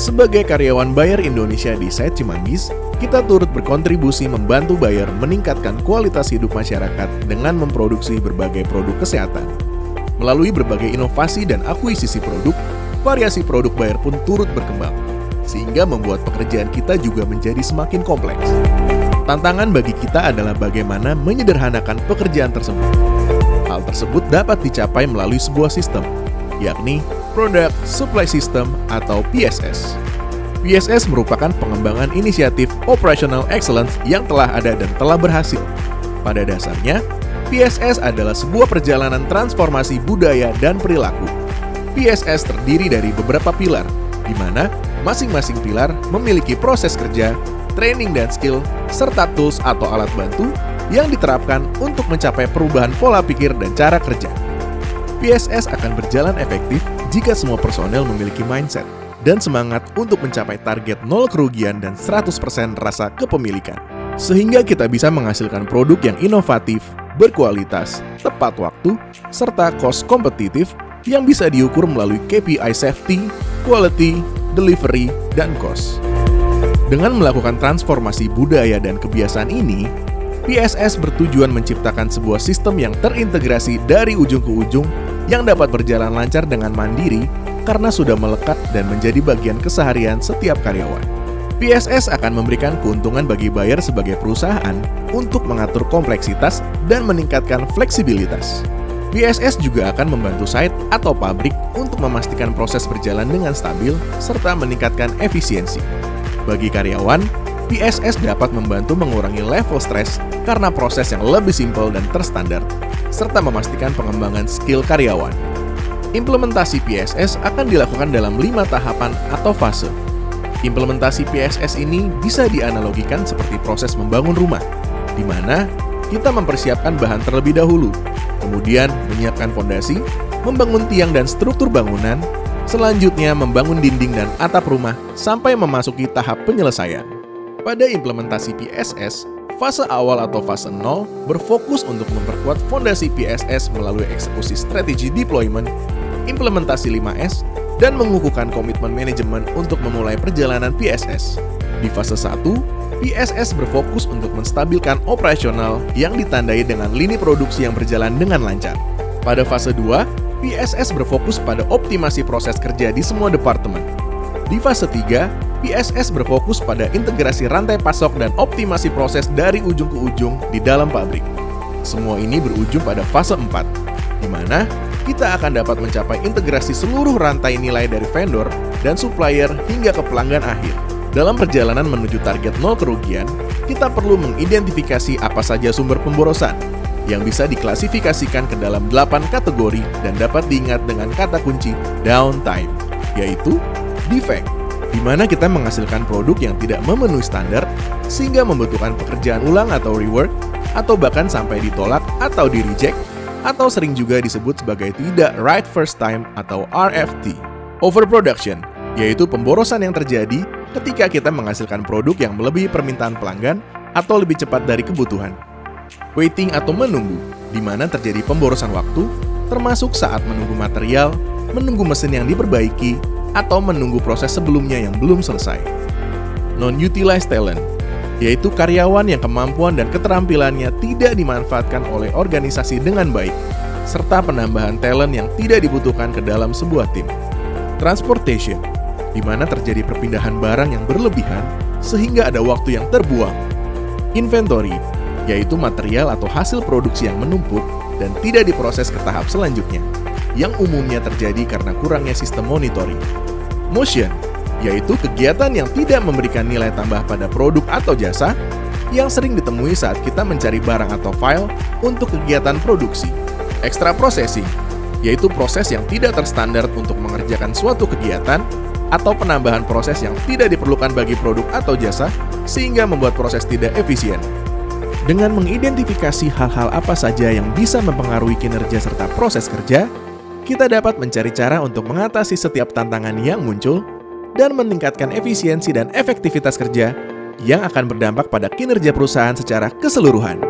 Sebagai karyawan Bayer Indonesia di Site Cimanggis, kita turut berkontribusi membantu Bayer meningkatkan kualitas hidup masyarakat dengan memproduksi berbagai produk kesehatan. Melalui berbagai inovasi dan akuisisi produk, variasi produk Bayer pun turut berkembang, sehingga membuat pekerjaan kita juga menjadi semakin kompleks. Tantangan bagi kita adalah bagaimana menyederhanakan pekerjaan tersebut. Hal tersebut dapat dicapai melalui sebuah sistem, yakni Product Supply System atau PSS. PSS merupakan pengembangan inisiatif Operational Excellence yang telah ada dan telah berhasil. Pada dasarnya, PSS adalah sebuah perjalanan transformasi budaya dan perilaku. PSS terdiri dari beberapa pilar, di mana masing-masing pilar memiliki proses kerja, training dan skill, serta tools atau alat bantu yang diterapkan untuk mencapai perubahan pola pikir dan cara kerja. PSS akan berjalan efektif jika semua personel memiliki mindset dan semangat untuk mencapai target 0 kerugian dan 100% rasa kepemilikan. Sehingga kita bisa menghasilkan produk yang inovatif, berkualitas, tepat waktu, serta cost kompetitif yang bisa diukur melalui KPI safety, quality, delivery, dan cost. Dengan melakukan transformasi budaya dan kebiasaan ini, PSS bertujuan menciptakan sebuah sistem yang terintegrasi dari ujung ke ujung yang dapat berjalan lancar dengan mandiri karena sudah melekat dan menjadi bagian keseharian setiap karyawan. PSS akan memberikan keuntungan bagi Bayer sebagai perusahaan untuk mengatur kompleksitas dan meningkatkan fleksibilitas. PSS juga akan membantu site atau pabrik untuk memastikan proses berjalan dengan stabil serta meningkatkan efisiensi. Bagi karyawan, PSS dapat membantu mengurangi level stres karena proses yang lebih simpel dan terstandar, serta memastikan pengembangan skill karyawan. Implementasi PSS akan dilakukan dalam 5 tahapan atau fase. Implementasi PSS ini bisa dianalogikan seperti proses membangun rumah, di mana kita mempersiapkan bahan terlebih dahulu, kemudian menyiapkan fondasi, membangun tiang dan struktur bangunan, selanjutnya membangun dinding dan atap rumah sampai memasuki tahap penyelesaian. Pada implementasi PSS, fase awal atau fase 0 berfokus untuk memperkuat fondasi PSS melalui eksekusi strategi deployment, implementasi 5S, dan mengukuhkan komitmen manajemen untuk memulai perjalanan PSS. Di fase 1, PSS berfokus untuk menstabilkan operasional yang ditandai dengan lini produksi yang berjalan dengan lancar. Pada fase 2, PSS berfokus pada optimasi proses kerja di semua departemen. Di fase 3, PSS berfokus pada integrasi rantai pasok dan optimasi proses dari ujung ke ujung di dalam pabrik. Semua ini berujung pada fase 4, di mana kita akan dapat mencapai integrasi seluruh rantai nilai dari vendor dan supplier hingga ke pelanggan akhir. Dalam perjalanan menuju target 0 kerugian, kita perlu mengidentifikasi apa saja sumber pemborosan, yang bisa diklasifikasikan ke dalam 8 kategori dan dapat diingat dengan kata kunci downtime, yaitu defect, di mana kita menghasilkan produk yang tidak memenuhi standar sehingga membutuhkan pekerjaan ulang atau rework, atau bahkan sampai ditolak atau di-reject, atau sering juga disebut sebagai tidak right first time atau RFT. Overproduction, yaitu pemborosan yang terjadi ketika kita menghasilkan produk yang melebihi permintaan pelanggan atau lebih cepat dari kebutuhan. Waiting atau menunggu, di mana terjadi pemborosan waktu, termasuk saat menunggu material, menunggu mesin yang diperbaiki, atau menunggu proses sebelumnya yang belum selesai. Non-utilized talent, yaitu karyawan yang kemampuan dan keterampilannya tidak dimanfaatkan oleh organisasi dengan baik, serta penambahan talent yang tidak dibutuhkan ke dalam sebuah tim. Transportation, di mana terjadi perpindahan barang yang berlebihan sehingga ada waktu yang terbuang. Inventory, yaitu material atau hasil produksi yang menumpuk dan tidak diproses ke tahap selanjutnya, yang umumnya terjadi karena kurangnya sistem monitoring. Motion, yaitu kegiatan yang tidak memberikan nilai tambah pada produk atau jasa, yang sering ditemui saat kita mencari barang atau file untuk kegiatan produksi. Extra processing, yaitu proses yang tidak terstandar untuk mengerjakan suatu kegiatan, atau penambahan proses yang tidak diperlukan bagi produk atau jasa, sehingga membuat proses tidak efisien. Dengan mengidentifikasi hal-hal apa saja yang bisa mempengaruhi kinerja serta proses kerja, kita dapat mencari cara untuk mengatasi setiap tantangan yang muncul dan meningkatkan efisiensi dan efektivitas kerja yang akan berdampak pada kinerja perusahaan secara keseluruhan.